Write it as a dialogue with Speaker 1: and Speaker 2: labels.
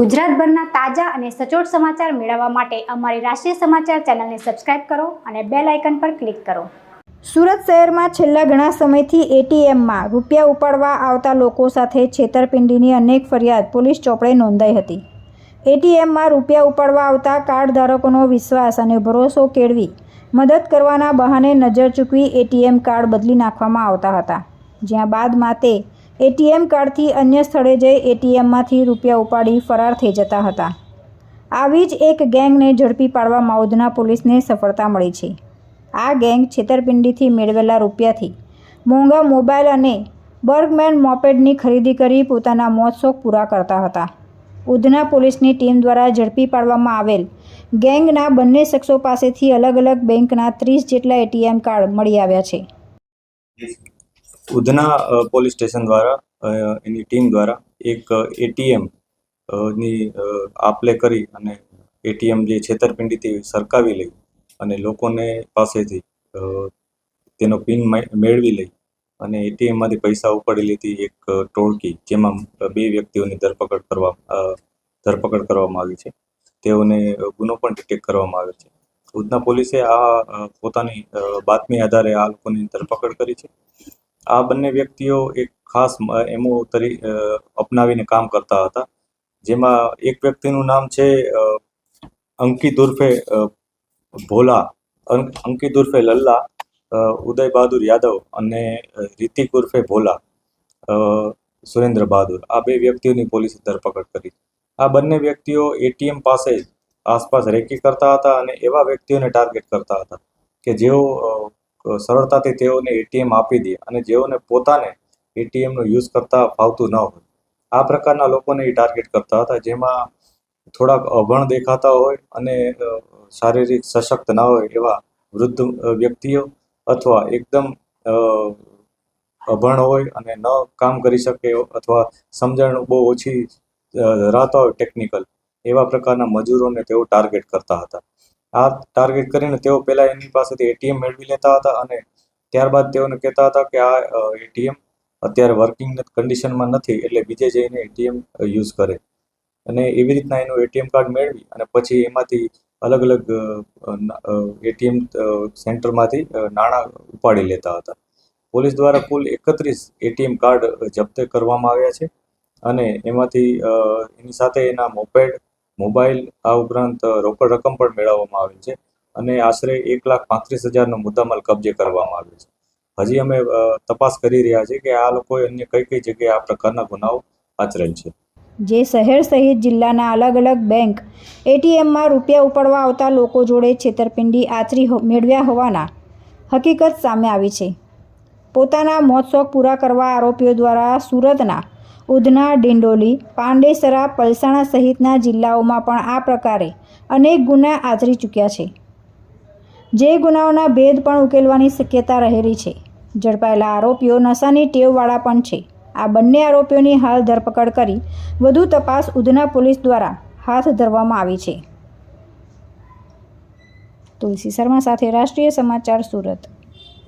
Speaker 1: ગુજરાતભરના તાજા અને સચોટ સમાચાર મેળવવા માટે અમારી રાષ્ટ્રીય સમાચાર ચેનલને સબસ્ક્રાઇબ કરો અને બેલ આઇકન પર ક્લિક કરો। સુરત શહેરમાં છેલ્લા ઘણા સમયથી એટીએમમાં રૂપિયા ઉપાડવા આવતા લોકો સાથે છેતરપિંડીની અનેક ફરિયાદ પોલીસ ચોપડે નોંધાઈ હતી। એટીએમમાં રૂપિયા ઉપાડવા આવતા કાર્ડ ધારકોનો વિશ્વાસ અને ભરોસો કેળવી મદદ કરવાના બહાને નજર ચૂકવી એટીએમ કાર્ડ બદલી નાખવામાં આવતા હતા, જ્યાં બાદમાં તે એટીએમ કાર્ડથી અન્ય સ્થળે જઈ એટીએમમાંથી રૂપિયા ઉપાડી ફરાર થઈ જતા હતા। આવી જ એક ગેંગને ઝડપી પાડવામાં ઉધના પોલીસને સફળતા મળી છે। આ ગેંગ છેતરપિંડીથી મેળવેલા રૂપિયાથી મોંઘા મોબાઈલ અને બર્ગમેન મોપેડની ખરીદી કરી પોતાના મોજ-શોખ પૂરા કરતા હતા। ઉધના પોલીસની ટીમ દ્વારા ઝડપી પાડવામાં આવેલ ગેંગના બંને શખ્સો પાસેથી અલગ અલગ બેંકના 30 જેટલા એટીએમ કાર્ડ મળી આવ્યા છે।
Speaker 2: ઉધના પોલીસ સ્ટેશન દ્વારા એની ટીમ દ્વારા એક એટીએમ ની આપલે કરી અને એટીએમ જે છેતરપિંડીથી સરકાવી લઈ અને લોકોને પાસેથી તેનો પિન મેળવી લઈ અને એટીએમમાંથી પૈસા ઉપાડી લેતી એક ટોળકી, જેમાં 2 વ્યક્તિઓની ધરપકડ કરવામાં આવી છે। તેઓને ગુનો પણ ડિટેક્ટ કરવામાં આવ્યો છે। ઉધના પોલીસે આ પોતાની બાતમી આધારે આ લોકોની ધરપકડ કરી છે। આ બંને વ્યક્તિઓ એક ખાસ એમો અપનાવીને કામ કરતા હતા, જેમાં એક વ્યક્તિનું નામ છે અંકિત ઉર્ફે ભોલા, અંકિત ઉર્ફે લલ્લા, ઉદય બહાદુર યાદવ અને રિતિક ઉર્ફે ભોલા, સુરેન્દ્ર બહાદુર। આ 2 વ્યક્તિઓની પોલીસે ધરપકડ કરી। આ બંને વ્યક્તિઓ એટીએમ પાસે આસપાસ રેકી કરતા હતા અને એવા વ્યક્તિઓને ટાર્ગેટ કરતા હતા કે જેઓ સરળતાથી તેઓને એટીએમ આપી દે અને જેઓને પોતાને એટીએમનો યુઝ કરતા ફાવતું ન હોય, આ પ્રકારના લોકોને એ ટાર્ગેટ કરતા હતા, જેમાં થોડાક અભણ દેખાતા હોય અને શારીરિક સશક્ત ના હોય એવા વૃદ્ધ વ્યક્તિઓ અથવા એકદમ અભણ હોય અને ન કામ કરી શકે અથવા સમજણ બહુ ઓછી ધરાવતા હોય ટેકનિકલ, એવા પ્રકારના મજૂરોને તેઓ ટાર્ગેટ કરતા હતા। આ ટાર્ગેટ કરીને તેઓ પહેલાં એની પાસેથી એટીએમ મેળવી લેતા હતા અને ત્યારબાદ તેઓને કહેતા હતા કે આ એટીએમ અત્યારે વર્કિંગ કન્ડિશનમાં નથી, એટલે બીજે જઈને એટીએમ યુઝ કરે અને એવી રીતના એનું એટીએમ કાર્ડ મેળવી અને પછી એમાંથી અલગ અલગ એટીએમ સેન્ટરમાંથી નાણાં ઉપાડી લેતા હતા। પોલીસ દ્વારા કુલ 31 એટીએમ કાર્ડ જપ્ત કરવામાં આવ્યા છે અને એમાંથી એની સાથે એના મોપેડ, મોબાઈલ, આ ઉપરાંત રોકડ રકમ પણ મેળવવામાં આવી છે અને આશરે 1,35,000નો મુદ્દામાલ કબજે કરવામાં આવ્યો છે। હજી અમે તપાસ કરી રહ્યા છીએ કે આ લોકોએ અન્ય કઈ જગ્યાએ આ પ્રકારના ગુનાઓ આચરેલ છે।
Speaker 1: જે શહેર સહિત જિલ્લાના અલગ અલગ બેંક એટીએમમાં રૂપિયા ઉપાડવા આવતા લોકો જોડે છેતરપિંડી આચરી મેળવ્યા હોવાના હકીકત સામે આવી છે। પોતાના મોજ-શોખ પૂરા કરવા આરોપીઓ દ્વારા સુરતના ઉધના, ડિંડોલી, પાંડેસરા, પલસાણા સહિતના જિલ્લાઓમાં પણ આ પ્રકારે અનેક ગુના આચરી ચૂક્યા છે, જે ગુનાઓના ભેદ પણ ઉકેલવાની શક્યતા રહેલી છે। ઝડપાયેલા આરોપીઓ નશાની ટેવવાળા પણ છે। આ બંને આરોપીઓની હાલ ધરપકડ કરી વધુ તપાસ ઉધના પોલીસ દ્વારા હાથ ધરવામાં આવી છે। તુલસી શર્મા સાથે રાષ્ટ્રીય સમાચાર, સુરત।